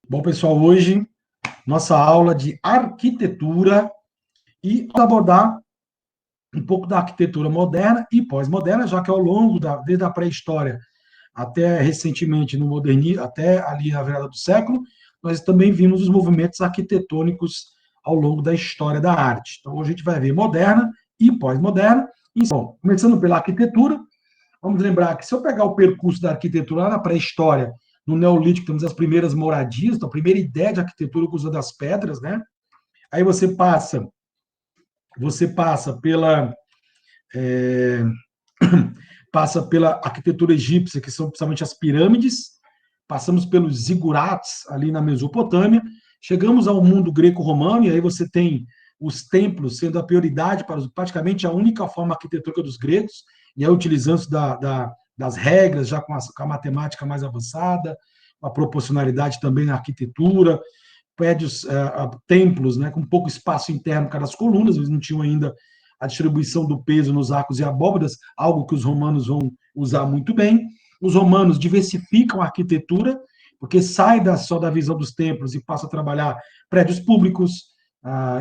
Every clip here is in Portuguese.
Bom, pessoal, hoje nossa aula de arquitetura e abordar um pouco da arquitetura moderna e pós-moderna, já que ao longo desde a pré-história até recentemente no modernismo, até ali na virada do século, nós também vimos os movimentos arquitetônicos ao longo da história da arte. Então, hoje a gente vai ver moderna e pós-moderna. Bom, começando pela arquitetura, vamos lembrar que se eu pegar o percurso da arquitetura lá na pré-história, no Neolítico temos as primeiras moradias, então a primeira ideia de arquitetura com o uso das pedras, né? Aí você é, passa pela arquitetura egípcia, que são principalmente as pirâmides, passamos pelos zigurates ali na Mesopotâmia, chegamos ao mundo greco-romano, e aí você tem os templos sendo a prioridade para praticamente a única forma arquitetônica dos gregos, e aí utilizando das regras, já com a matemática mais avançada, a proporcionalidade também na arquitetura, prédios, templos, né, com pouco espaço interno para as colunas, eles não tinham ainda a distribuição do peso nos arcos e abóbadas, algo que os romanos vão usar muito bem. Os romanos diversificam a arquitetura, porque sai só da visão dos templos e passa a trabalhar prédios públicos,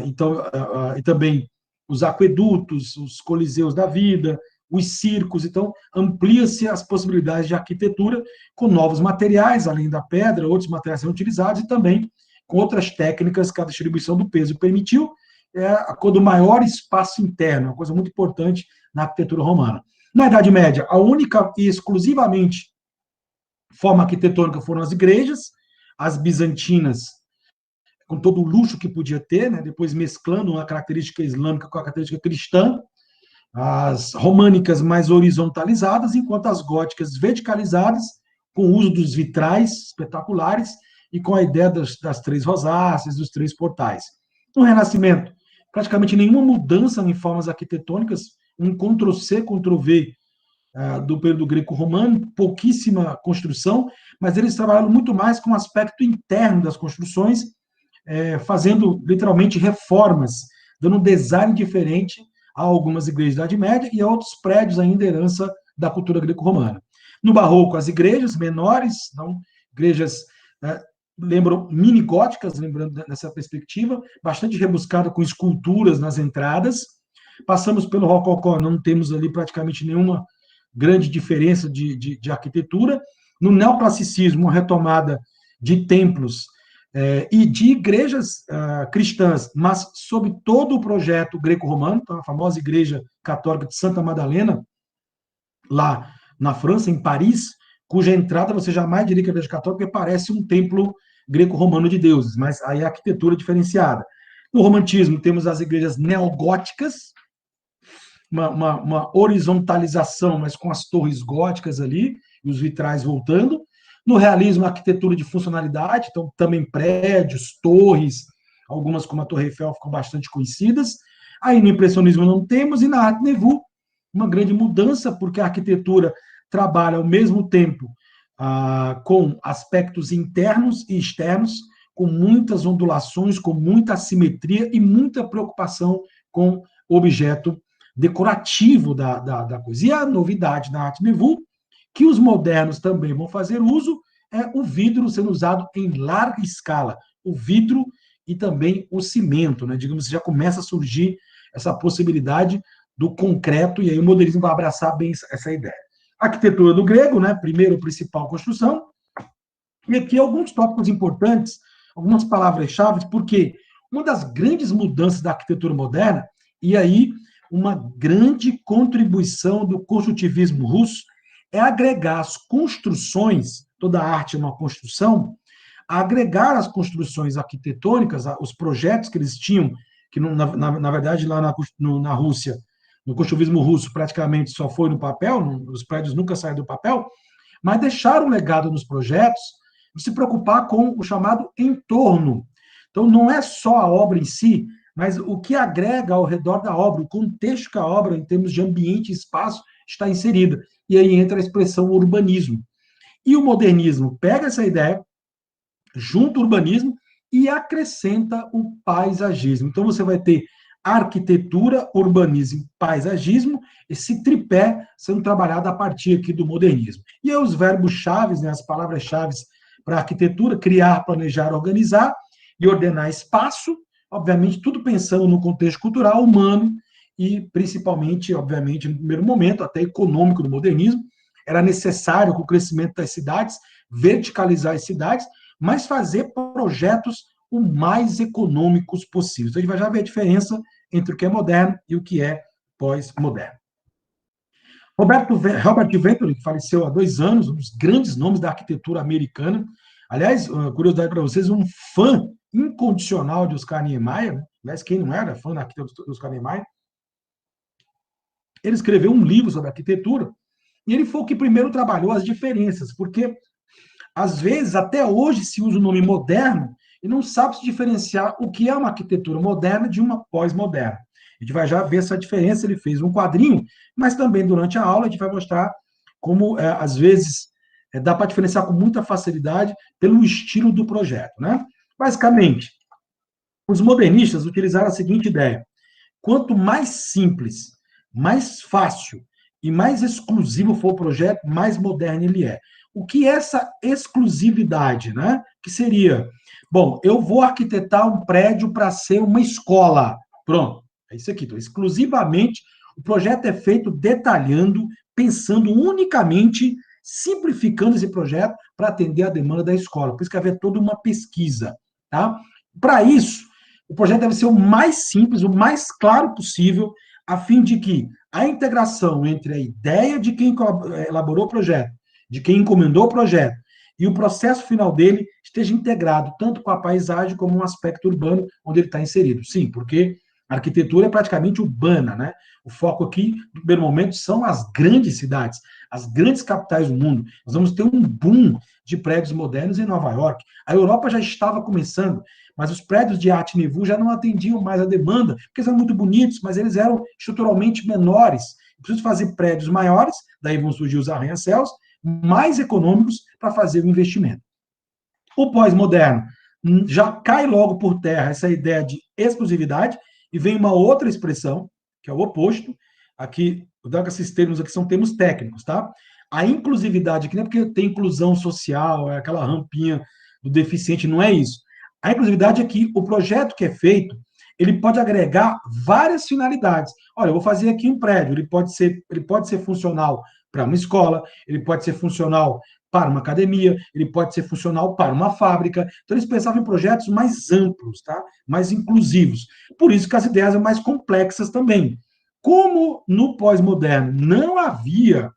e também os aquedutos, os coliseus da vida, os circos. Então, amplia-se as possibilidades de arquitetura com novos materiais, além da pedra, outros materiais são utilizados, e também com outras técnicas que a distribuição do peso permitiu, a cor do maior espaço interno, uma coisa muito importante na arquitetura romana. Na Idade Média, a única e exclusivamente forma arquitetônica foram as igrejas, as bizantinas, com todo o luxo que podia ter, né? Depois mesclando a característica islâmica com a característica cristã, as românicas mais horizontalizadas, enquanto as góticas verticalizadas, com o uso dos vitrais espetaculares e com a ideia das três rosáceas, dos três portais. No Renascimento, praticamente nenhuma mudança em formas arquitetônicas, um Ctrl-C, Ctrl-V do período greco-romano, pouquíssima construção, mas eles trabalharam muito mais com o aspecto interno das construções, fazendo literalmente reformas, dando um design diferente a algumas igrejas da Idade Média e a outros prédios ainda herança da cultura greco-romana. No Barroco, as igrejas menores, então, igrejas lembram mini-góticas, lembrando nessa perspectiva, bastante rebuscada com esculturas nas entradas. Passamos pelo Rococó, não temos ali praticamente nenhuma grande diferença de arquitetura. No neoclassicismo, uma retomada de templos e de igrejas cristãs, mas sob todo o projeto greco-romano, então a famosa igreja católica de Santa Madalena, lá na França, em Paris, cuja entrada você jamais diria que é igreja católica, porque parece um templo greco-romano de deuses, mas aí a arquitetura diferenciada. No romantismo, temos as igrejas neogóticas, uma horizontalização, mas com as torres góticas ali, e os vitrais voltando. No realismo, a arquitetura de funcionalidade, então também prédios, torres, algumas como a Torre Eiffel ficam bastante conhecidas. Aí no impressionismo não temos, e na Arte Nouveau, uma grande mudança, porque a arquitetura trabalha ao mesmo tempo com aspectos internos e externos, com muitas ondulações, com muita assimetria e muita preocupação com o objeto decorativo da coisa. E a novidade na Arte Nouveau, que os modernos também vão fazer uso, é o vidro sendo usado em larga escala. O vidro e também o cimento, né? Digamos, já começa a surgir essa possibilidade do concreto, e aí o modernismo vai abraçar bem essa ideia. Arquitetura do grego, né? Primeiro, principal construção. E aqui alguns tópicos importantes, algumas palavras-chave, porque uma das grandes mudanças da arquitetura moderna, e aí uma grande contribuição do construtivismo russo, é agregar as construções, toda arte é uma construção, agregar as construções arquitetônicas, os projetos que eles tinham, que na verdade lá na Rússia, no construtivismo russo praticamente só foi no papel, os prédios nunca saíram do papel, mas deixaram um legado nos projetos de se preocupar com o chamado entorno. Então não é só a obra em si, mas o que agrega ao redor da obra, o contexto que a obra, em termos de ambiente e espaço, está inserida. E aí entra a expressão urbanismo. E o modernismo pega essa ideia, junta o urbanismo e acrescenta o paisagismo. Então você vai ter arquitetura, urbanismo, paisagismo, esse tripé sendo trabalhado a partir aqui do modernismo. E aí os verbos-chave, né, as palavras-chave para a arquitetura, criar, planejar, organizar e ordenar espaço, obviamente, tudo pensando no contexto cultural, humano e, principalmente, obviamente, no primeiro momento, até econômico do modernismo. Era necessário, com o crescimento das cidades, verticalizar as cidades, mas fazer projetos o mais econômicos possíveis. Então, a gente vai já ver a diferença entre o que é moderno e o que é pós-moderno. Robert Venturi, que faleceu há 2 anos, um dos grandes nomes da arquitetura americana. Aliás, uma curiosidade para vocês, um fã incondicional de Oscar Niemeyer, aliás, quem não era fã da arquitetura de Oscar Niemeyer, ele escreveu um livro sobre arquitetura, e ele foi o que primeiro trabalhou as diferenças, porque, às vezes, até hoje se usa o nome moderno e não sabe se diferenciar o que é uma arquitetura moderna de uma pós-moderna. A gente vai já ver essa diferença, ele fez um quadrinho, mas também durante a aula a gente vai mostrar como, às vezes, dá para diferenciar com muita facilidade pelo estilo do projeto, né? Basicamente, os modernistas utilizaram a seguinte ideia: quanto mais simples, mais fácil e mais exclusivo for o projeto, mais moderno ele é. O que é essa exclusividade, né? Que seria, bom, eu vou arquitetar um prédio para ser uma escola. Pronto, é isso aqui. Então, exclusivamente, o projeto é feito detalhando, pensando unicamente, simplificando esse projeto para atender a demanda da escola. Por isso que haver toda uma pesquisa, tá? Para isso, o projeto deve ser o mais simples, o mais claro possível, a fim de que a integração entre a ideia de quem elaborou o projeto, de quem encomendou o projeto, e o processo final dele esteja integrado tanto com a paisagem como um aspecto urbano onde ele está inserido. Sim, porque a arquitetura é praticamente urbana, né? O foco aqui, no primeiro momento, são as grandes cidades, as grandes capitais do mundo. Nós vamos ter um boom de prédios modernos em Nova York. A Europa já estava começando, mas os prédios de Art Nouveau já não atendiam mais a demanda, porque eles eram muito bonitos, mas eles eram estruturalmente menores. Preciso fazer prédios maiores, daí vão surgir os arranha-céus, mais econômicos para fazer o investimento. O pós-moderno já cai logo por terra essa ideia de exclusividade e vem uma outra expressão, que é o oposto. Aqui, esses termos aqui são termos técnicos, tá? A inclusividade aqui não é porque tem inclusão social, é aquela rampinha do deficiente, não é isso. A inclusividade é que o projeto que é feito, ele pode agregar várias finalidades. Olha, eu vou fazer aqui um prédio, ele pode ser funcional para uma escola, ele pode ser funcional para uma academia, ele pode ser funcional para uma fábrica. Então, eles pensavam em projetos mais amplos, tá? Mais inclusivos. Por isso que as ideias são mais complexas também. Como no pós-moderno não havia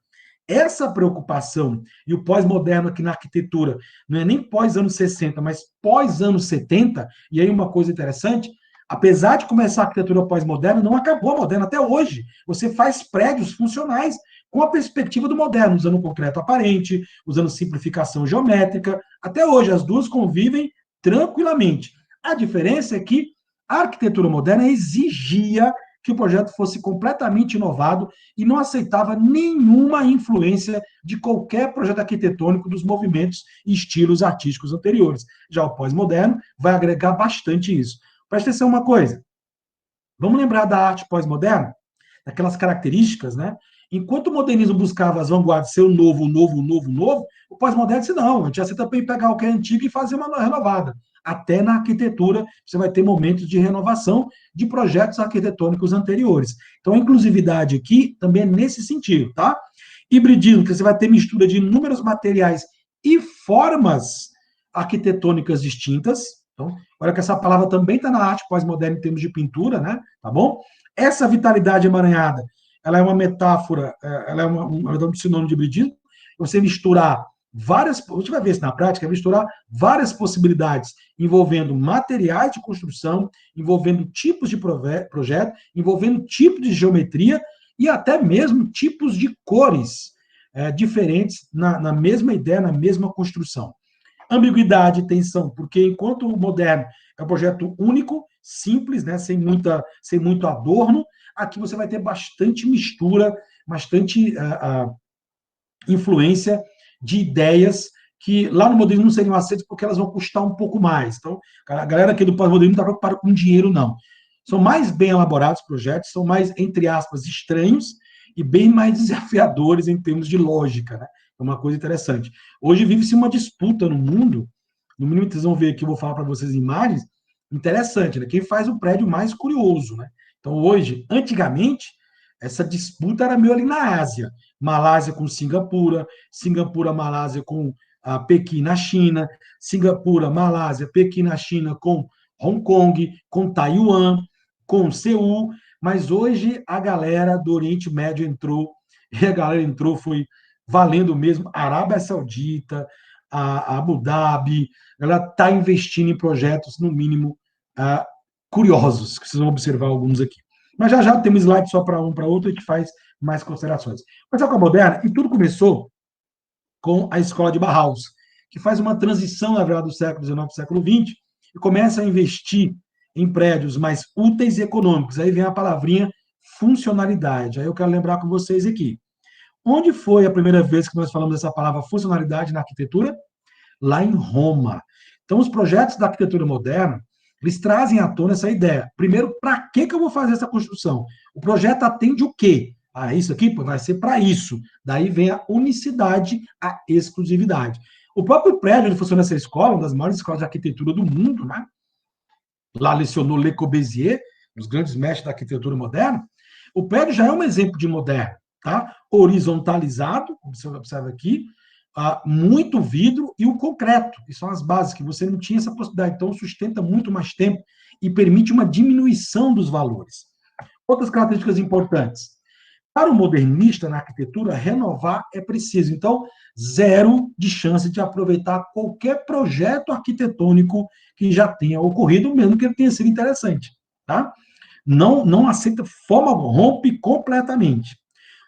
essa preocupação, e o pós-moderno aqui na arquitetura não é nem pós-anos 60, mas pós-anos 70, e aí uma coisa interessante, apesar de começar a arquitetura pós-moderna, não acabou a moderna até hoje. Você faz prédios funcionais com a perspectiva do moderno, usando concreto aparente, usando simplificação geométrica. Até hoje, as duas convivem tranquilamente. A diferença é que a arquitetura moderna exigia que o projeto fosse completamente inovado e não aceitava nenhuma influência de qualquer projeto arquitetônico dos movimentos e estilos artísticos anteriores. Já o pós-moderno vai agregar bastante isso. Presta atenção uma coisa. Vamos lembrar da arte pós-moderna? Daquelas características, né? Enquanto o modernismo buscava as vanguardas ser o novo, o pós-moderno disse, não, a gente aceita também pegar o que é antigo e fazer uma renovada. Até na arquitetura, você vai ter momentos de renovação de projetos arquitetônicos anteriores. Então, a inclusividade aqui também é nesse sentido, tá? Hibridismo, que você vai ter mistura de inúmeros materiais e formas arquitetônicas distintas. Então, olha que essa palavra também está na arte pós-moderna em termos de pintura, né? Tá bom? Essa vitalidade emaranhada, ela é uma metáfora, ela é um sinônimo de hibridismo. Você misturar várias, você vai ver isso na prática, misturar várias possibilidades envolvendo materiais de construção, envolvendo tipos de projeto, envolvendo tipos de geometria e até mesmo tipos de cores diferentes na mesma ideia, na mesma construção. Ambiguidade e tensão, porque enquanto o moderno é um projeto único, simples, né, sem muito adorno, aqui você vai ter bastante mistura, bastante influência de ideias que lá no modernismo não seriam aceitas porque elas vão custar um pouco mais. Então, a galera aqui do pós-modernismo não está preocupada com dinheiro, não. São mais bem elaborados projetos, são mais, entre aspas, estranhos e bem mais desafiadores em termos de lógica, né? É uma coisa interessante. Hoje vive-se uma disputa no mundo, no mínimo vocês vão ver aqui, eu vou falar para vocês imagens, interessante, né? Quem faz o prédio mais curioso, né? Então, hoje, antigamente, essa disputa era meio ali na Ásia. Malásia com Singapura, Singapura, Malásia com Pequim na China, Singapura, Malásia, Pequim na China com Hong Kong, com Taiwan, com Seul, mas hoje a galera do Oriente Médio entrou, e a galera entrou, foi valendo mesmo, Arábia Saudita, a Abu Dhabi, ela está investindo em projetos, no mínimo, curiosos, que vocês vão observar alguns aqui. Mas já já temos slide só para um, para outro, a gente faz mais considerações. Mas a moderna, e tudo começou com a escola de Bauhaus, que faz uma transição, na verdade, do século XIX para o século XX, e começa a investir em prédios mais úteis e econômicos. Aí vem a palavrinha funcionalidade. Aí eu quero lembrar com vocês aqui. Onde foi a primeira vez que nós falamos dessa palavra funcionalidade na arquitetura? Lá em Roma. Então, os projetos da arquitetura moderna, eles trazem à tona essa ideia. Primeiro, para que eu vou fazer essa construção? O projeto atende o quê? Isso aqui vai ser para isso. Daí vem a unicidade, a exclusividade. O próprio prédio onde funciona essa escola, uma das maiores escolas de arquitetura do mundo, né? Lá lecionou Le Corbusier, os grandes mestres da arquitetura moderna. O prédio já é um exemplo de moderno, tá? Horizontalizado, você observa aqui, muito vidro e o concreto, que são as bases, que você não tinha essa possibilidade. Então, sustenta muito mais tempo e permite uma diminuição dos valores. Outras características importantes. Para o modernista na arquitetura, renovar é preciso. Então, zero de chance de aproveitar qualquer projeto arquitetônico que já tenha ocorrido, mesmo que ele tenha sido interessante. Tá? Não aceita forma, rompe completamente.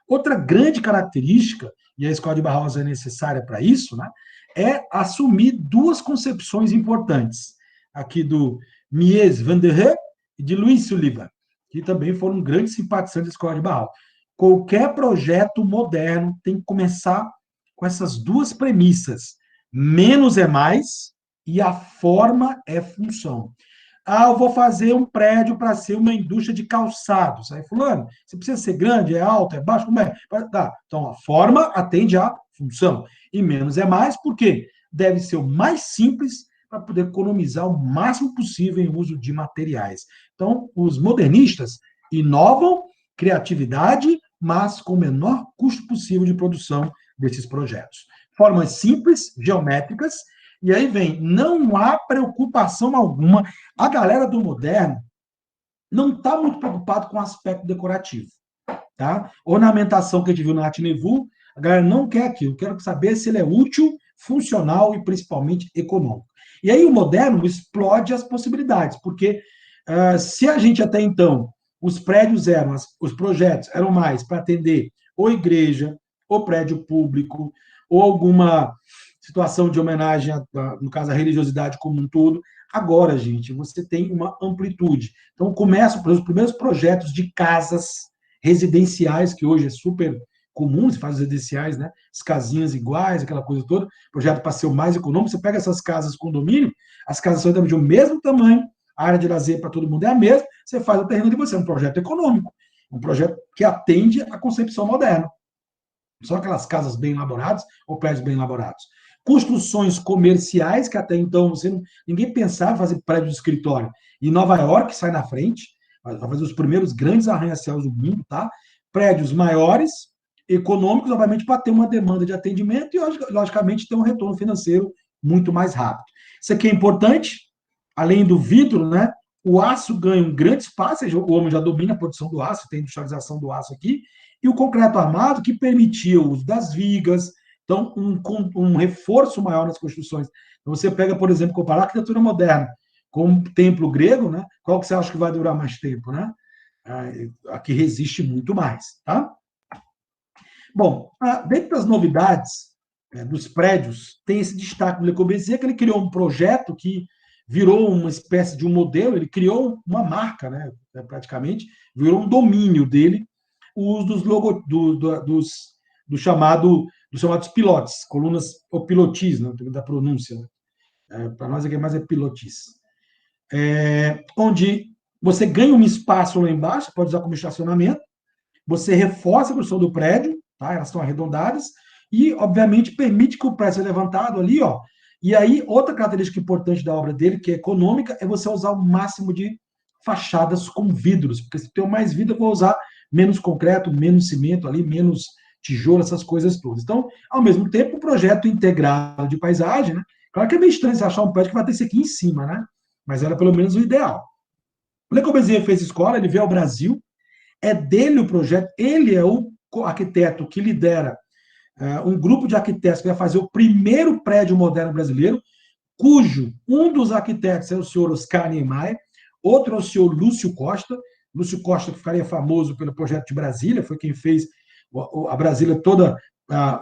Outra grande característica, e a escola de Bauhaus é necessária para isso, né, é assumir duas concepções importantes, aqui do Mies van der Rohe e de Louis Sullivan, que também foram grandes simpatizantes da escola de Bauhaus. Qualquer projeto moderno tem que começar com essas duas premissas. Menos é mais e a forma é função. Eu vou fazer um prédio para ser uma indústria de calçados. Aí, fulano, você precisa ser grande, é alto, é baixo, como é? Tá. Então, a forma atende à função. E menos é mais, por quê? Deve ser o mais simples para poder economizar o máximo possível em uso de materiais. Então, os modernistas inovam criatividade, mas com o menor custo possível de produção desses projetos. Formas simples, geométricas, e aí vem, não há preocupação alguma. A galera do moderno não está muito preocupado com o aspecto decorativo. Tá? Ornamentação que a gente viu na Arte Nouveau, a galera não quer aquilo. Quero saber se ele é útil, funcional e principalmente econômico. E aí o moderno explode as possibilidades, porque se a gente até então, os prédios eram, os projetos eram mais para atender ou igreja, ou prédio público, ou alguma situação de homenagem, no caso, à religiosidade como um todo. Agora, gente, você tem uma amplitude. Então, começam os primeiros projetos de casas residenciais, que hoje é super comum, se faz residenciais, né? As casinhas iguais, aquela coisa toda, projeto para ser o mais econômico. Você pega essas casas condomínio, as casas são do mesmo tamanho, a área de lazer para todo mundo é a mesma, você faz o terreno de você, é um projeto econômico, um projeto que atende à concepção moderna. São aquelas casas bem elaboradas ou prédios bem elaborados. Construções comerciais, que até então ninguém pensava em fazer prédio de escritório. E Nova York sai na frente, vai fazer os primeiros grandes arranha-céus do mundo, tá? Prédios maiores, econômicos, obviamente, para ter uma demanda de atendimento e, logicamente, ter um retorno financeiro muito mais rápido. Isso aqui é importante, além do vidro, né? O aço ganha um grande espaço, o homem já domina a produção do aço, tem industrialização do aço aqui, e o concreto armado, que permitia o uso das vigas, então, um reforço maior nas construções. Então, você pega, por exemplo, comparar a arquitetura moderna com o templo grego, né? Qual que você acha que vai durar mais tempo, né? Aqui resiste muito mais, tá? Bom, dentro das novidades dos prédios, tem esse destaque do Le Corbusier, que ele criou um projeto que virou uma espécie de um modelo, ele criou uma marca, né, praticamente, virou um domínio dele, o uso dos chamados pilotes, colunas ou pilotis, né, da pronúncia. Né? Para nós aqui mais é pilotis. Onde você ganha um espaço lá embaixo, você pode usar como estacionamento, você reforça a construção do prédio, tá? Elas estão arredondadas, e, obviamente, permite que o prédio seja levantado ali, ó. E aí, outra característica importante da obra dele, que é econômica, é você usar o máximo de fachadas com vidros, porque se tem mais vidro, eu vou usar menos concreto, menos cimento ali, menos tijolo, essas coisas todas. Então, ao mesmo tempo, o projeto integrado de paisagem, né? Claro que é meio estranho você achar um prédio que vai ter isso aqui em cima, né? Mas era pelo menos o ideal. O Le Corbusier fez escola, ele veio ao Brasil, é dele o projeto, ele é o arquiteto que lidera um grupo de arquitetos que vai fazer o primeiro prédio moderno brasileiro, cujo um dos arquitetos é o senhor Oscar Niemeyer, outro é o senhor Lúcio Costa, que ficaria famoso pelo projeto de Brasília, foi quem fez a Brasília toda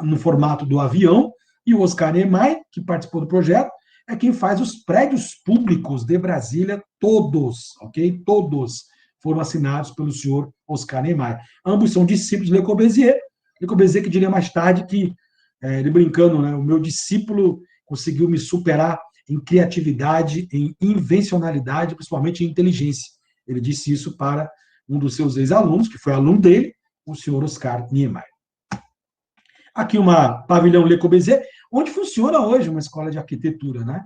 no formato do avião, e o Oscar Niemeyer, que participou do projeto, é quem faz os prédios públicos de Brasília, todos, ok? Todos foram assinados pelo senhor Oscar Niemeyer. Ambos são discípulos de Le Corbusier, Le Corbusier que diria mais tarde que, ele brincando, né, o meu discípulo conseguiu me superar em criatividade, em invencionalidade, principalmente em inteligência. Ele disse isso para um dos seus ex-alunos, que foi aluno dele, o senhor Oscar Niemeyer. Aqui uma pavilhão Le Corbusier, onde funciona hoje uma escola de arquitetura, né?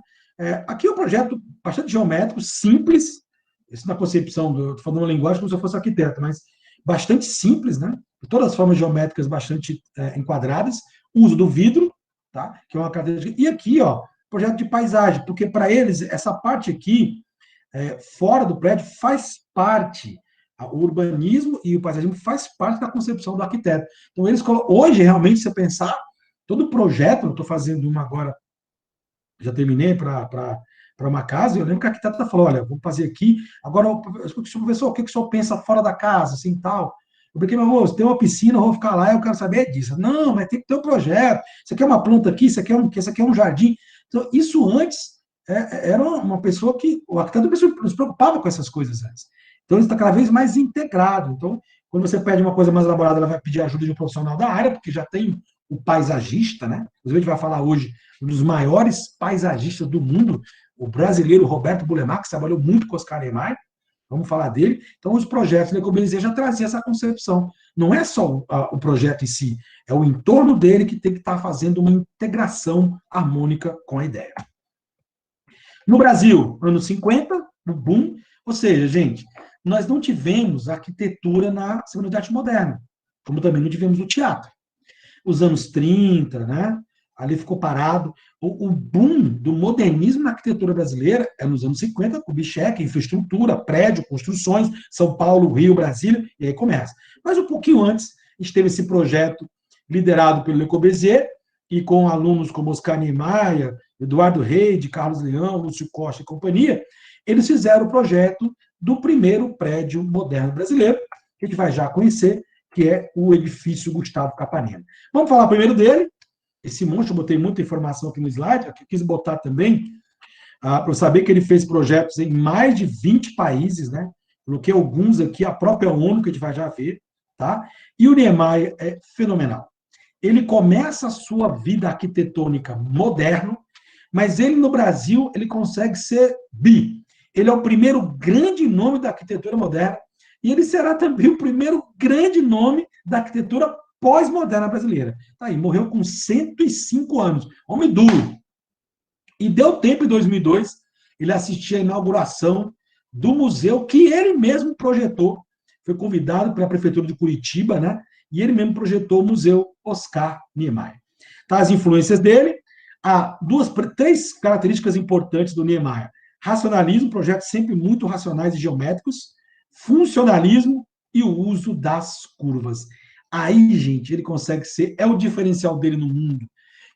Aqui é um projeto bastante geométrico, simples, isso na concepção, estou falando uma linguagem como se eu fosse arquiteto, mas bastante simples, né? Todas as formas geométricas bastante enquadradas, uso do vidro, tá? Que é uma característica. E aqui, ó, projeto de paisagem, porque para eles, essa parte aqui, fora do prédio, faz parte, o urbanismo e o paisagismo faz parte da concepção do arquiteto. Então, eles hoje, realmente, se você pensar, todo projeto, eu estou fazendo uma agora, já terminei para uma casa, eu lembro que a arquiteta falou, olha, vamos fazer aqui, agora, professor, o que o senhor pensa fora da casa, assim, tal? Eu brinquei, meu amor, se tem uma piscina, eu vou ficar lá, eu quero saber disso. Não, mas tem que ter um projeto, isso aqui é uma planta aqui, isso aqui é um jardim. Então, isso antes era uma pessoa que, o arquiteto não se preocupava com essas coisas antes. Então, ele está cada vez mais integrado. Então, quando você pede uma coisa mais elaborada, ela vai pedir ajuda de um profissional da área, porque já tem o paisagista, né? Inclusive, a gente vai falar hoje um dos maiores paisagistas do mundo, o brasileiro Roberto Bulemark, que trabalhou muito com Oscar Niemeyer, vamos falar dele. Então, os projetos Le Corbusier já traziam essa concepção. Não é só o projeto em si, é o entorno dele que tem que estar fazendo uma integração harmônica com a ideia. No Brasil, anos 50, o boom, ou seja, gente, nós não tivemos arquitetura na Semana de Arte Moderna, como também não tivemos o teatro. Os anos 30, né? Ali ficou parado. O boom do modernismo na arquitetura brasileira é nos anos 50, com o Kubitschek, infraestrutura, prédio, construções, São Paulo, Rio, Brasília, e aí começa. Mas um pouquinho antes, a gente teve esse projeto liderado pelo Le Corbusier, e com alunos como Oscar Niemeyer, Eduardo Reid, Carlos Leão, Lúcio Costa e companhia, eles fizeram o projeto do primeiro prédio moderno brasileiro, que a gente vai já conhecer, que é o edifício Gustavo Capanema. Vamos falar primeiro dele. Esse monstro, eu botei muita informação aqui no slide, aqui eu quis botar também, para eu saber que ele fez projetos em mais de 20 países, né? Coloquei alguns aqui, a própria ONU, que a gente vai já ver, tá? E o Niemeyer é fenomenal. Ele começa a sua vida arquitetônica moderno, mas ele no Brasil, ele consegue ser bi. Ele é o primeiro grande nome da arquitetura moderna, e ele será também o primeiro grande nome da arquitetura pós-moderna brasileira. Tá aí, morreu com 105 anos. Homem duro. E deu tempo em 2002, ele assistiu à inauguração do museu que ele mesmo projetou. Foi convidado pela Prefeitura de Curitiba, né? E ele mesmo projetou o Museu Oscar Niemeyer. Tá, as influências dele, há três características importantes do Niemeyer. Racionalismo, projetos sempre muito racionais e geométricos. Funcionalismo e o uso das curvas. Aí, gente, ele consegue ser, é o diferencial dele no mundo.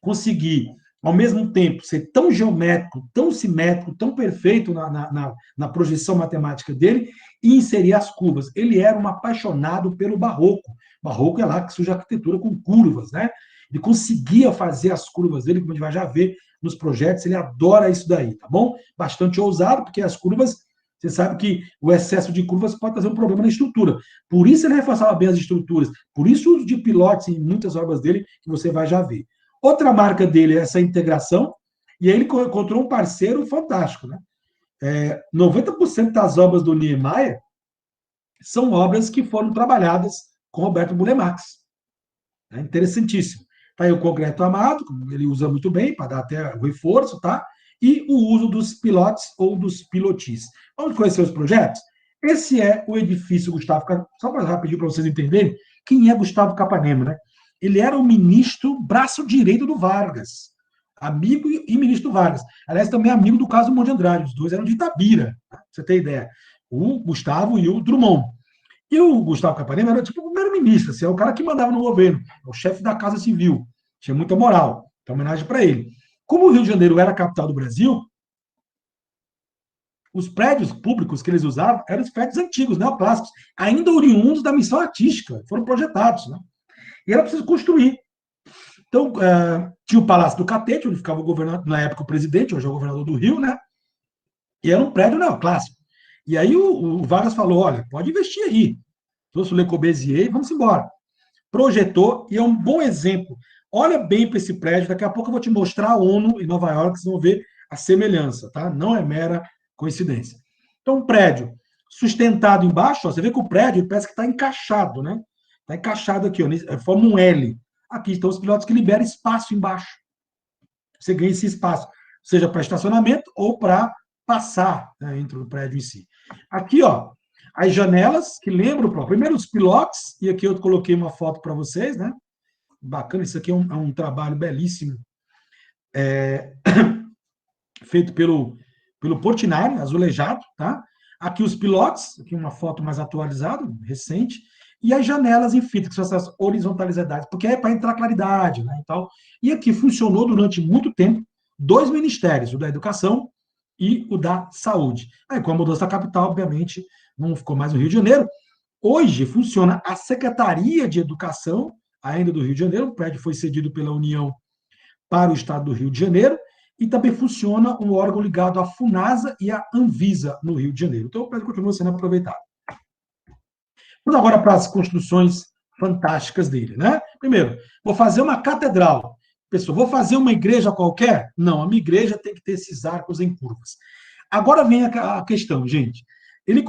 Conseguir, ao mesmo tempo, ser tão geométrico, tão simétrico, tão perfeito na projeção matemática dele e inserir as curvas. Ele era um apaixonado pelo barroco. Barroco é lá que surge a arquitetura com curvas, né? Ele conseguia fazer as curvas dele, como a gente vai já ver nos projetos, ele adora isso daí, tá bom? Bastante ousado, porque as curvas, você sabe que o excesso de curvas pode trazer um problema na estrutura. Por isso ele reforçava bem as estruturas, por isso o uso de pilotes em muitas obras dele, que você vai já ver. Outra marca dele é essa integração, e aí ele encontrou um parceiro fantástico, né? 90% das obras do Niemeyer são obras que foram trabalhadas com Roberto Bulemarx. É interessantíssimo. Tá aí o concreto armado, ele usa muito bem para dar até o reforço, tá? E o uso dos pilotes ou dos pilotis. Vamos conhecer os projetos? Esse é o edifício Gustavo Capanema. Só para rapidinho para vocês entenderem quem é Gustavo Capanema, né? Ele era o ministro braço direito do Vargas, amigo e ministro do Vargas. Aliás, também amigo do caso Monte Andrade. Os dois eram de Itabira, tá? Pra você ter ideia. O Gustavo e o Drummond. E o Gustavo Capanema era tipo o primeiro-ministro, assim, é o cara que mandava no governo, é o chefe da Casa Civil. Tinha muita moral. Então, homenagem para ele. Como o Rio de Janeiro era a capital do Brasil, os prédios públicos que eles usavam eram os prédios antigos, neoclássicos, ainda oriundos da missão artística, foram projetados. Né? E era preciso construir. Então, tinha o Palácio do Catete, onde ficava o governador, na época o presidente, hoje é o governador do Rio, né? E era um prédio neoclássico. E aí o Vargas falou: olha, pode investir aí. Trouxe o Le Corbusier e vamos embora. Projetou, e é um bom exemplo. Olha bem para esse prédio, daqui a pouco eu vou te mostrar a ONU em Nova York, vocês vão ver a semelhança, tá? Não é mera coincidência. Então, um prédio sustentado embaixo, ó, você vê que o prédio parece que está encaixado, né? Está encaixado aqui, ó, forma um L. Aqui estão os pilotos que liberam espaço embaixo. Você ganha esse espaço, seja para estacionamento ou para passar, né, entre o prédio em si. Aqui, ó, as janelas, que lembram, primeiro os pilotes, e aqui eu coloquei uma foto para vocês, né? Bacana, isso aqui é um trabalho belíssimo, feito pelo Portinari, azulejado, tá? Aqui os pilotes, aqui uma foto mais atualizada, recente, e as janelas em fita, que são essas horizontalidades, porque é para entrar claridade, né, e tal. E aqui funcionou durante muito tempo dois ministérios, o da Educação e o da Saúde. Aí, com a mudança da capital, obviamente, não ficou mais no Rio de Janeiro. Hoje funciona a Secretaria de Educação, ainda do Rio de Janeiro, o prédio foi cedido pela União para o estado do Rio de Janeiro, e também funciona um órgão ligado à FUNASA e à Anvisa, no Rio de Janeiro. Então, o prédio continua sendo aproveitado. Vamos agora para as construções fantásticas dele, né? Primeiro, vou fazer uma catedral. Pessoal, vou fazer uma igreja qualquer? Não, a minha igreja tem que ter esses arcos em curvas. Agora vem a questão, gente. Ele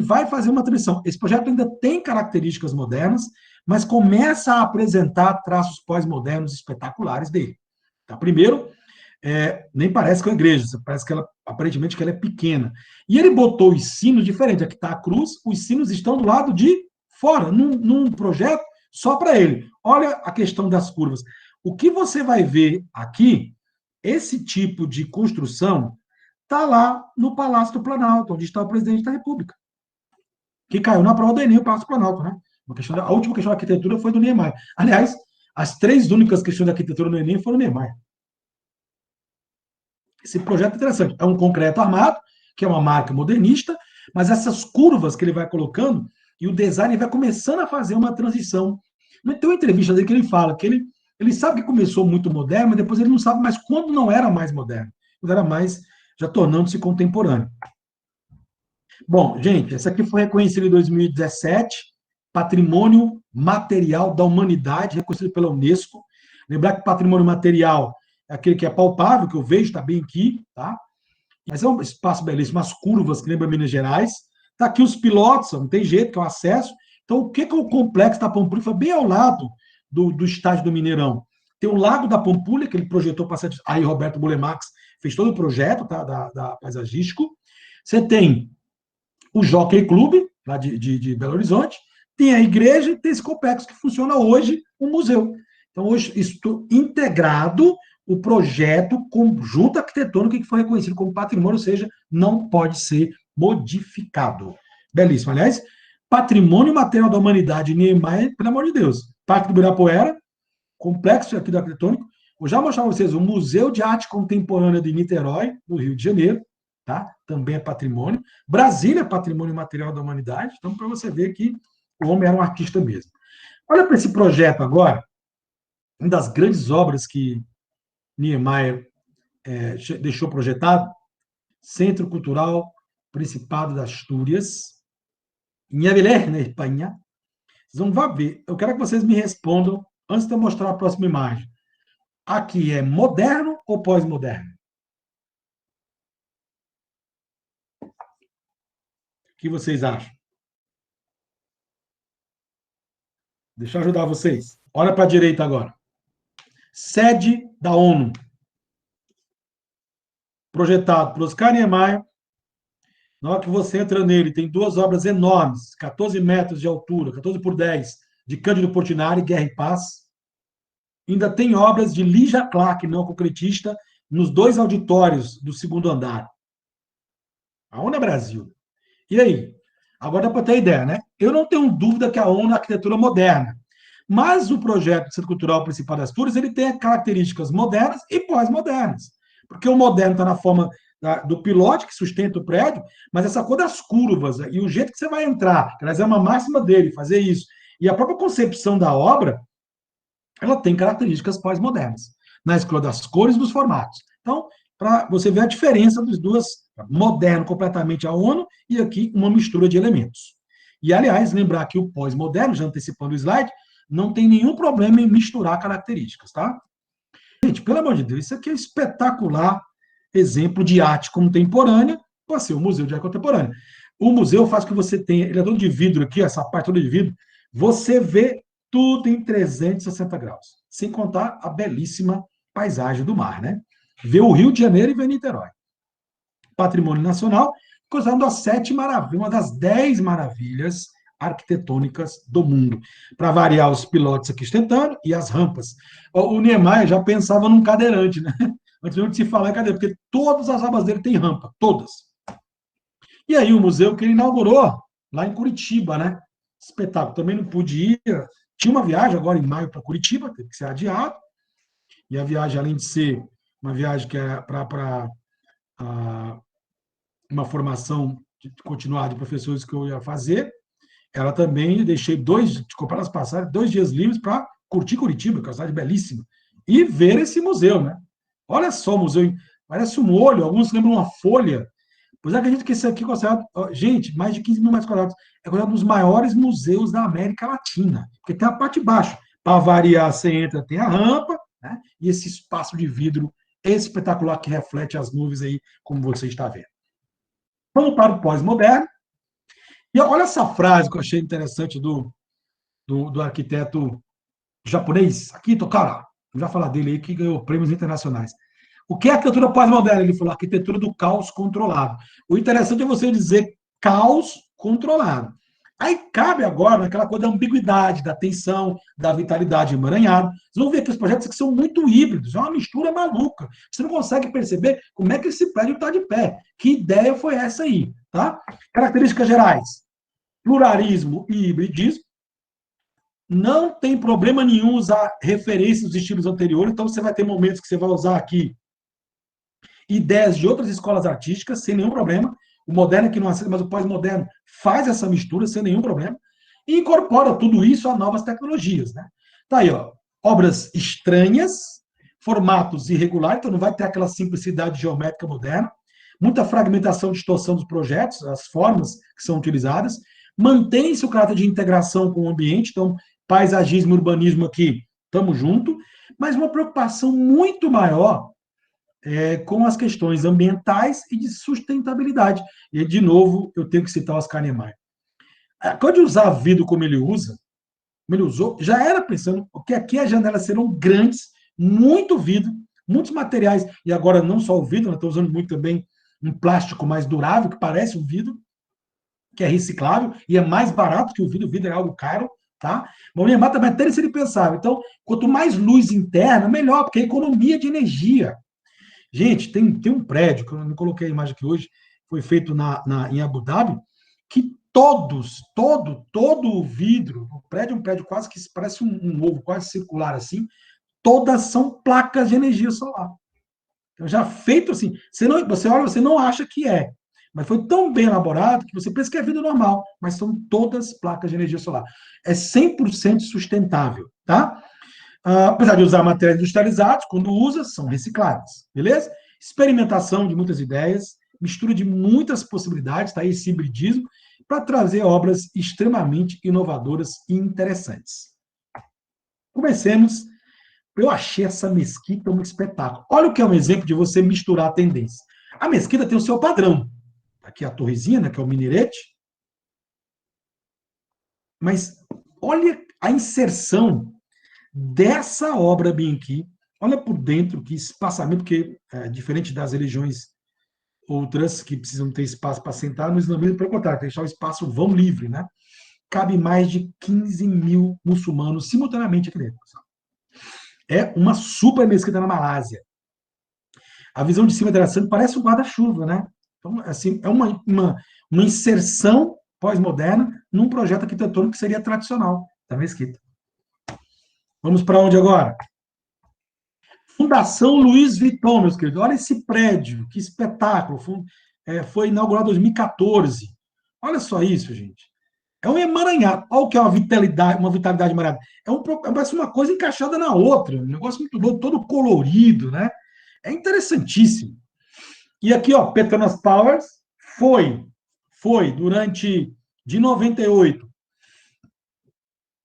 vai fazer uma transição. Esse projeto ainda tem características modernas, mas começa a apresentar traços pós-modernos espetaculares dele. Tá? Primeiro, nem parece que é uma igreja, parece que ela, aparentemente, que ela é pequena. E ele botou os sinos diferentes. Aqui está a cruz, os sinos estão do lado de fora, num projeto só para ele. Olha a questão das curvas. O que você vai ver aqui, esse tipo de construção, está lá no Palácio do Planalto, onde está o presidente da República, que caiu na prova do Enem, o Palácio do Planalto, né? A última questão da arquitetura foi do Niemeyer. Aliás, as três únicas questões da arquitetura no Enem foram do Niemeyer. Esse projeto é interessante. É um concreto armado, que é uma marca modernista, mas essas curvas que ele vai colocando, e o design vai começando a fazer uma transição. Tem uma entrevista dele que ele fala que ele sabe que começou muito moderno, mas depois ele não sabe mais quando não era mais moderno. Quando era mais, já tornando-se contemporâneo. Bom, gente, essa aqui foi reconhecida em 2017, Patrimônio Material da Humanidade, reconhecido pela Unesco. Lembrar que patrimônio material é aquele que é palpável, que eu vejo, está bem aqui, tá? Mas é um espaço belíssimo, umas curvas que lembram Minas Gerais. Está aqui os pilotos, não tem jeito, que é o acesso. Então, o que é o complexo da Pampulha? Foi bem ao lado do estádio do Mineirão. Tem o Lago da Pampulha, que ele projetou para ser. Aí, Roberto Bulemax fez todo o projeto, tá, da paisagístico. Você tem o Jockey Club, lá de Belo Horizonte, tem a igreja e tem esse complexo que funciona hoje, um museu. Então, hoje, isso integrado, o projeto conjunto arquitetônico que foi reconhecido como patrimônio, ou seja, não pode ser modificado. Belíssimo. Aliás, patrimônio material da humanidade, Niemeyer, pelo amor de Deus. Parque do Ibirapuera, complexo aqui do arquitetônico. Vou já mostrar para vocês o Museu de Arte Contemporânea de Niterói, no Rio de Janeiro, tá? Também é patrimônio. Brasília é patrimônio material da humanidade, então para você ver que o homem era um artista mesmo. Olha para esse projeto agora, uma das grandes obras que Niemeyer deixou projetado, Centro Cultural Principado das Astúrias, em Avilés, na Espanha. Vocês vão ver. Eu quero que vocês me respondam antes de eu mostrar a próxima imagem. Aqui é moderno ou pós-moderno? O que vocês acham? Deixa eu ajudar vocês. Olha para a direita agora. Sede da ONU. Projetado por Oscar Niemeyer. Na hora que você entra nele, tem duas obras enormes, 14 metros de altura, 14 por 10, de Cândido Portinari, Guerra e Paz. Ainda tem obras de Lígia Clark, não concretista, nos dois auditórios do segundo andar. A ONU é Brasil. E aí? Agora dá para ter ideia, né? Eu não tenho dúvida que a ONU é arquitetura moderna. Mas o projeto de Centro Cultural Principal das Astúrias, ele tem características modernas e pós-modernas. Porque o moderno está na forma do pilote que sustenta o prédio, mas essa cor das curvas e o jeito que você vai entrar, que aliás é uma máxima dele, fazer isso, e a própria concepção da obra, ela tem características pós-modernas, na escolha das cores e dos formatos. Então, para você ver a diferença dos duas, moderno completamente a ONU e aqui uma mistura de elementos. E, aliás, lembrar que o pós-moderno, já antecipando o slide, não tem nenhum problema em misturar características, tá? Gente, pelo amor de Deus, isso aqui é espetacular exemplo de arte contemporânea, pode ser o Museu de Arte Contemporânea. O museu faz com que você tenha, ele é todo de vidro aqui, essa parte toda de vidro, você vê tudo em 360 graus, sem contar a belíssima paisagem do mar, né? Vê o Rio de Janeiro e vê Niterói. Patrimônio Nacional, considerado das 7 maravilhas, uma das 10 maravilhas arquitetônicas do mundo. Para variar os pilotes aqui ostentando e as rampas. O Niemeyer já pensava num cadeirante, né? Antes de se falar em cadeira, porque todas as obras dele têm rampa, todas. E aí o museu que ele inaugurou lá em Curitiba, né? Espetáculo. Também não pude ir. Tinha uma viagem agora em maio para Curitiba, teve que ser adiado. E a viagem, além de ser uma viagem que é para uma formação continuada de professores que eu ia fazer, ela também deixei de comprar as passagens, 2 dias livres para curtir Curitiba, que é uma cidade belíssima, e ver esse museu, né? Olha só o museu, parece um olho, alguns lembram uma folha. Pois acredito que esse aqui é considerado, gente, mais de 15 mil metros quadrados, é considerado um dos maiores museus da América Latina, porque tem a parte de baixo. Para variar, você entra, tem a rampa, né? E esse espaço de vidro espetacular que reflete as nuvens aí, como você está vendo. Vamos para o pós-moderno. E olha essa frase que eu achei interessante do arquiteto japonês, Akito Kara. Eu já falar dele aí, que ganhou prêmios internacionais. O que é arquitetura pós-moderna? Ele falou arquitetura do caos controlado. O interessante é você dizer caos controlado. Aí cabe agora naquela coisa da ambiguidade, da tensão, da vitalidade emaranhada. Vocês vão ver que os projetos aqui são muito híbridos, é uma mistura maluca. Você não consegue perceber como é que esse prédio está de pé. Que ideia foi essa aí? Tá? Características gerais: pluralismo e hibridismo. Não tem problema nenhum usar referências dos estilos anteriores, então você vai ter momentos que você vai usar aqui ideias de outras escolas artísticas, sem nenhum problema. O moderno é que não aceita, mas o pós-moderno faz essa mistura sem nenhum problema e incorpora tudo isso a novas tecnologias, né? Tá aí, ó, obras estranhas, formatos irregulares, então não vai ter aquela simplicidade geométrica moderna, muita fragmentação, distorção dos projetos, as formas que são utilizadas, mantém-se o caráter de integração com o ambiente, então paisagismo e urbanismo aqui, estamos junto, mas uma preocupação muito maior com as questões ambientais e de sustentabilidade. E, de novo, eu tenho que citar o Oscar Niemeyer. Quando usar vidro como ele usa, como ele usou, já era pensando que aqui as janelas serão grandes, muito vidro, muitos materiais, e agora não só o vidro, nós estamos usando muito também um plástico mais durável, que parece um vidro, que é reciclável, e é mais barato que o vidro é algo caro, tá? Mas o Niemeyer também até isso ele pensava. Então, quanto mais luz interna, melhor, porque é economia de energia. Gente, tem um prédio, que eu não coloquei a imagem aqui hoje, foi feito em Abu Dhabi, que todo o vidro, o prédio é um prédio quase que parece um ovo, quase circular assim, todas são placas de energia solar. Então, já feito assim, você olha, você não acha que é, mas foi tão bem elaborado que você pensa que é vidro normal, mas são todas placas de energia solar. É 100% sustentável, tá? Apesar de usar materiais industrializados, quando usa, são recicláveis, beleza? Experimentação de muitas ideias, mistura de muitas possibilidades, tá? Esse hibridismo, para trazer obras extremamente inovadoras e interessantes. Comecemos. Eu achei essa mesquita um espetáculo. Olha o que é um exemplo de você misturar a tendência. A mesquita tem o seu padrão. Aqui a torrezinha, né, que é o minarete. Mas olha a inserção dessa obra bem aqui Olha por dentro que espaçamento, porque diferente das religiões outras que precisam ter espaço para sentar, no islamismo, pelo contrário, deixar o espaço vão livre, né? Cabe mais de 15 mil muçulmanos simultaneamente aqui dentro. É uma super mesquita na Malásia. A visão de cima da interessante, parece um guarda-chuva, né? Então, assim, é uma inserção pós-moderna num projeto arquitetônico que seria tradicional da mesquita. Vamos para onde agora? Fundação Luiz Vuitton, meus queridos. Olha esse prédio, que espetáculo. Foi inaugurado em 2014. Olha só isso, gente. É um emaranhado. Olha o que é uma vitalidade emaranhada. Parece uma coisa encaixada na outra. Um negócio muito louco, todo colorido, né? É interessantíssimo. E aqui, ó, Petronas Towers foi durante de 98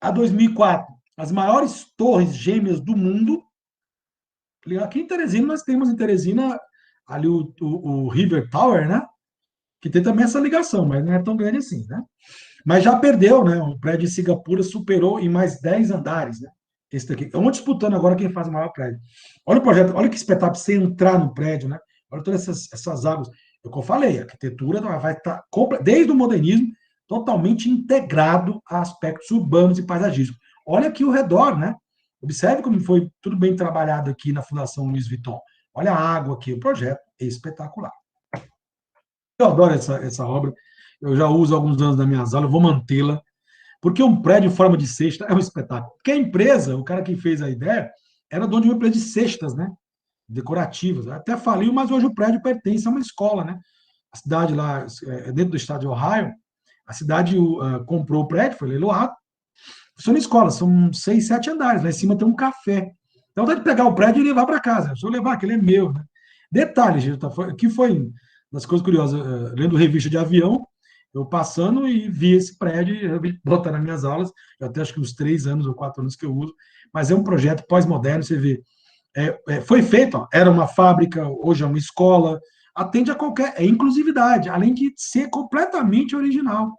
a 2004 as maiores torres gêmeas do mundo. Aqui em Teresina, nós temos em Teresina ali o River Tower, né? Que tem também essa ligação, mas não é tão grande assim, né? Mas já perdeu, né? O prédio de Singapura superou em mais 10 andares, né? Esse daqui. Estão disputando agora quem faz o maior prédio. Olha o projeto, olha que espetáculo você entrar no prédio, né? Olha todas essas águas. É o que eu falei, a arquitetura vai estar, desde o modernismo, totalmente integrado a aspectos urbanos e paisagísticos. Olha aqui o redor, né? Observe como foi tudo bem trabalhado aqui na Fundação Luiz Vuitton. Olha a água aqui, o projeto é espetacular. Eu adoro essa obra, eu já uso há alguns anos na minha aula, eu vou mantê-la, porque um prédio em forma de cesta é um espetáculo. Porque a empresa, o cara que fez a ideia, era dono de uma empresa de cestas, né? Decorativas. Até faliu, mas hoje o prédio pertence a uma escola, né? A cidade lá, dentro do estado de Ohio, a cidade comprou o prédio, foi leiloado, funciona escola, são 6, 7 andares, lá em cima tem um café. Então dá de pegar o prédio e levar para casa. Se eu levar, aquele é meu, né? Detalhe, gente, que foi das coisas curiosas, lendo revista de avião, eu passando e vi esse prédio e botar nas minhas aulas, eu até acho que uns 3 anos ou 4 anos que eu uso, mas é um projeto pós-moderno, você vê. Foi feito, ó, era uma fábrica, hoje é uma escola, atende a qualquer. É inclusividade, além de ser completamente original,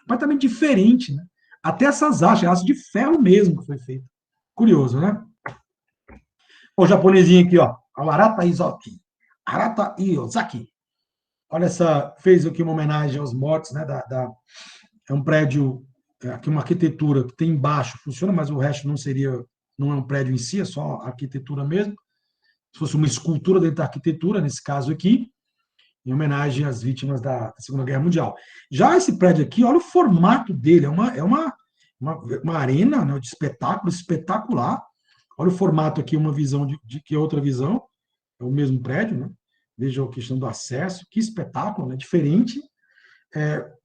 completamente diferente, né? Até essas hastes, aço de ferro mesmo que foi feito. Curioso, né? O japonesinho aqui, ó, o Arata Izoki. Arata Iozaki. Olha essa, fez aqui uma homenagem aos mortos, né? É um prédio, aqui uma arquitetura que tem embaixo, funciona, mas o resto não é um prédio em si, é só arquitetura mesmo. Se fosse uma escultura dentro da arquitetura, nesse caso aqui, em homenagem às vítimas da Segunda Guerra Mundial. Já esse prédio aqui, olha o formato dele, uma arena, né, de espetáculo espetacular. Olha o formato aqui, uma visão de que outra visão, é o mesmo prédio, né? Veja a questão do acesso, que espetáculo, né? Diferente.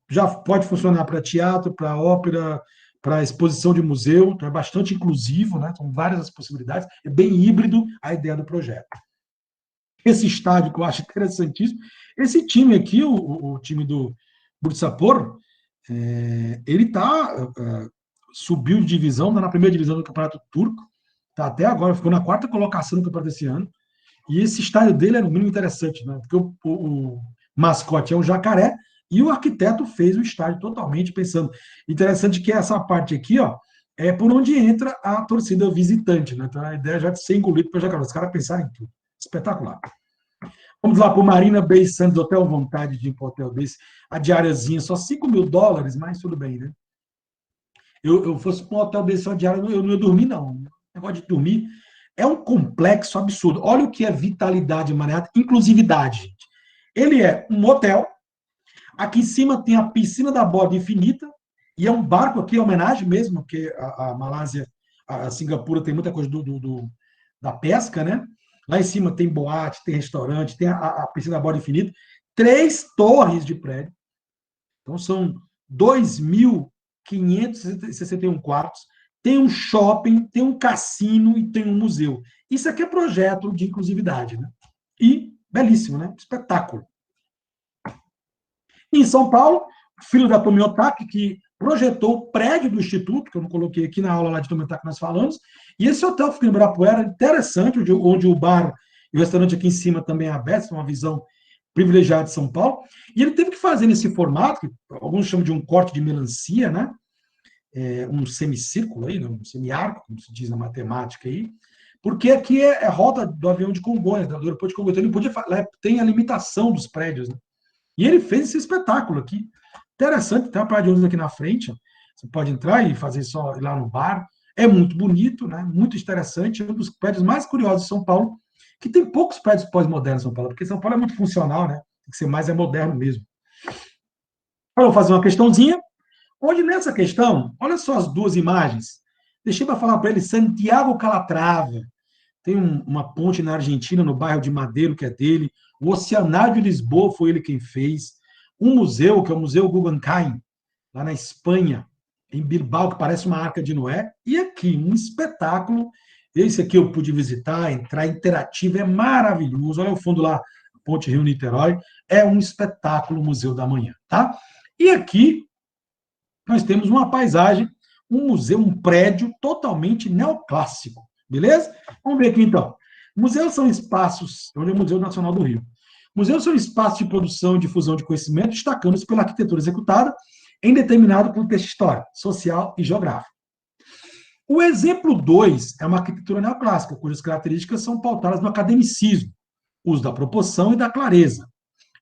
Já pode funcionar para teatro, para ópera, para exposição de museu, então é bastante inclusivo, né? São várias as possibilidades, é bem híbrido a ideia do projeto. Esse estádio que eu acho interessantíssimo, esse time aqui, o time do Bursaspor, ele subiu de divisão, está na primeira divisão do Campeonato Turco, está até agora, ficou na quarta colocação no campeonato desse ano, e esse estádio dele é no mínimo interessante, né? Porque o mascote é o jacaré, e o arquiteto fez o estádio totalmente pensando. Interessante que essa parte aqui, ó, é por onde entra a torcida visitante, né? Então a ideia já de ser engolido pelo jacaré. Os caras pensaram em tudo. Espetacular. Vamos lá para o Marina Bay Sands, hotel vontade de ir para um hotel desse. A diáriazinha, só $5.000, mas tudo bem, né? Eu fosse para um hotel desse, só diária, eu não ia dormir, não. O negócio de dormir é um complexo absurdo. Olha o que é vitalidade maneada, inclusividade, gente. Ele é um hotel, aqui em cima tem a piscina da borda infinita, e é um barco aqui, é homenagem mesmo, porque a Malásia, a Singapura tem muita coisa da pesca, né? Lá em cima tem boate, tem restaurante, tem a piscina da borda infinita, 3 torres de prédio. Então são 2.561 quartos, tem um shopping, tem um cassino e tem um museu. Isso aqui é projeto de inclusividade, né? E belíssimo, né? Espetáculo. Em São Paulo, filho da Tomiotaki, que projetou o prédio do Instituto, que eu não coloquei aqui na aula lá de Tomiotaki que nós falamos, e esse hotel fica em Ibirapuera, interessante, onde o bar e o restaurante aqui em cima também é aberto, uma visão privilegiada de São Paulo, e ele teve que fazer nesse formato, que alguns chamam de um corte de melancia, né? Um semicírculo aí, um semiarco, como se diz na matemática aí, porque aqui é rota do avião de Congonhas, do aeroporto de Congonhas, então ele podia tem a limitação dos prédios, né? E ele fez esse espetáculo aqui. Interessante, tem uma praia de ônibus aqui na frente, você pode entrar e fazer só ir lá no bar. É muito bonito, né? Muito interessante, é um dos prédios mais curiosos de São Paulo, que tem poucos prédios pós-modernos em São Paulo, porque São Paulo é muito funcional, né? Tem que ser mais moderno mesmo. Eu vou fazer uma questãozinha, onde nessa questão, olha só as duas imagens. Deixei para falar para ele, Santiago Calatrava. Tem uma ponte na Argentina, no bairro de Madeiro, que é dele. O Oceanário de Lisboa foi ele quem fez. Um museu, que é o Museu Guggenheim, lá na Espanha, em Bilbao, que parece uma arca de Noé. E aqui, um espetáculo. Esse aqui eu pude visitar, entrar interativo, é maravilhoso. Olha o fundo lá, Ponte Rio-Niterói. É um espetáculo, o Museu da Manhã, tá? E aqui nós temos uma paisagem, um museu, um prédio totalmente neoclássico, beleza? Vamos ver aqui então. Museus são espaços, onde é o Museu Nacional do Rio. Museus são espaços de produção e difusão de conhecimento, destacando-se pela arquitetura executada em determinado contexto histórico, social e geográfico. O exemplo 2 é uma arquitetura neoclássica, cujas características são pautadas no academicismo, uso da proporção e da clareza.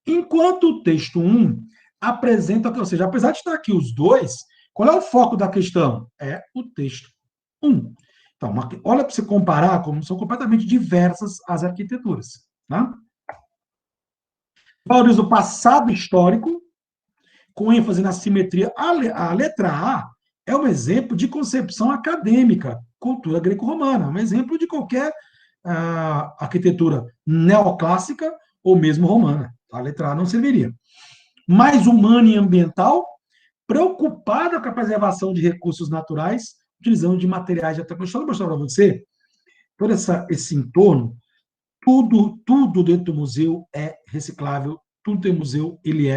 Enquanto o texto 1 apresenta, ou seja, apesar de estar aqui os dois, qual é o foco da questão? É o texto 1. Então, olha para você comparar como são completamente diversas as arquiteturas. Tá? Valoriza o passado histórico, com ênfase na simetria. A letra A é um exemplo de concepção acadêmica, cultura greco-romana, um exemplo de qualquer arquitetura neoclássica ou mesmo romana. A letra A não serviria. Mais humana e ambiental, preocupada com a preservação de recursos naturais, utilizando de materiais de tecnologia. Deixa eu mostrar para você, todo esse entorno, tudo dentro do museu é reciclável, tudo dentro do museu, ele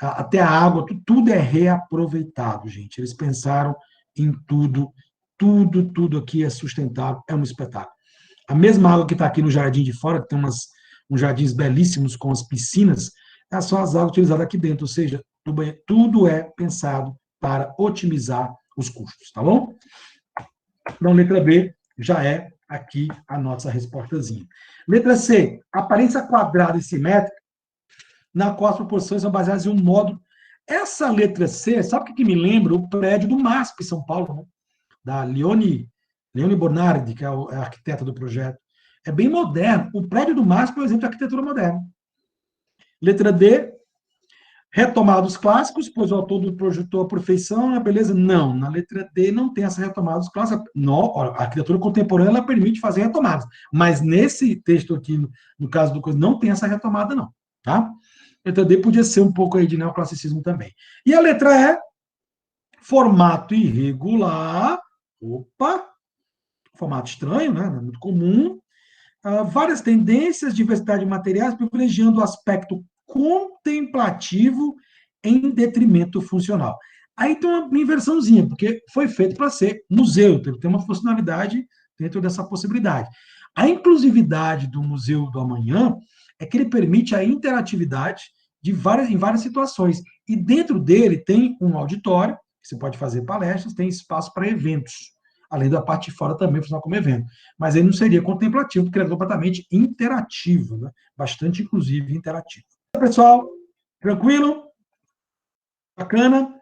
até a água, tudo é reaproveitado, gente. Eles pensaram em tudo aqui é sustentável, é um espetáculo. A mesma água que está aqui no jardim de fora, que tem uns jardins belíssimos com as piscinas, são as águas utilizadas aqui dentro, ou seja, tudo é pensado para otimizar os custos, tá bom? Então, letra B já é aqui a nossa respostazinha. Letra C, aparência quadrada e simétrica, na qual as proporções são baseadas em um módulo. Essa letra C, sabe o que me lembra? O prédio do MASP, São Paulo, né? Da Leone Bonardi, que é a arquiteta do projeto. É bem moderno. O prédio do MASP é um exemplo de arquitetura moderna. Letra D, retomada dos clássicos, pois o autor do projetou a perfeição, a beleza. Não, na letra D não tem essa retomada dos clássicos. A arquitetura contemporânea ela permite fazer retomadas, mas nesse texto aqui, no caso do coisa, não tem essa retomada, não. Tá? Letra D podia ser um pouco aí de neoclassicismo também. E a letra E, formato irregular. Opa! Formato estranho, né? Não é muito comum. Várias tendências, diversidade de materiais, privilegiando o aspecto contemplativo em detrimento funcional. Aí tem uma inversãozinha, porque foi feito para ser museu, então tem uma funcionalidade dentro dessa possibilidade. A inclusividade do Museu do Amanhã é que ele permite a interatividade em várias situações. E dentro dele tem um auditório, que você pode fazer palestras, tem espaço para eventos. Além da parte de fora também funcionar como evento. Mas ele não seria contemplativo, porque ele é completamente interativo, né? Bastante, inclusive, interativo. Pessoal, tranquilo? Bacana?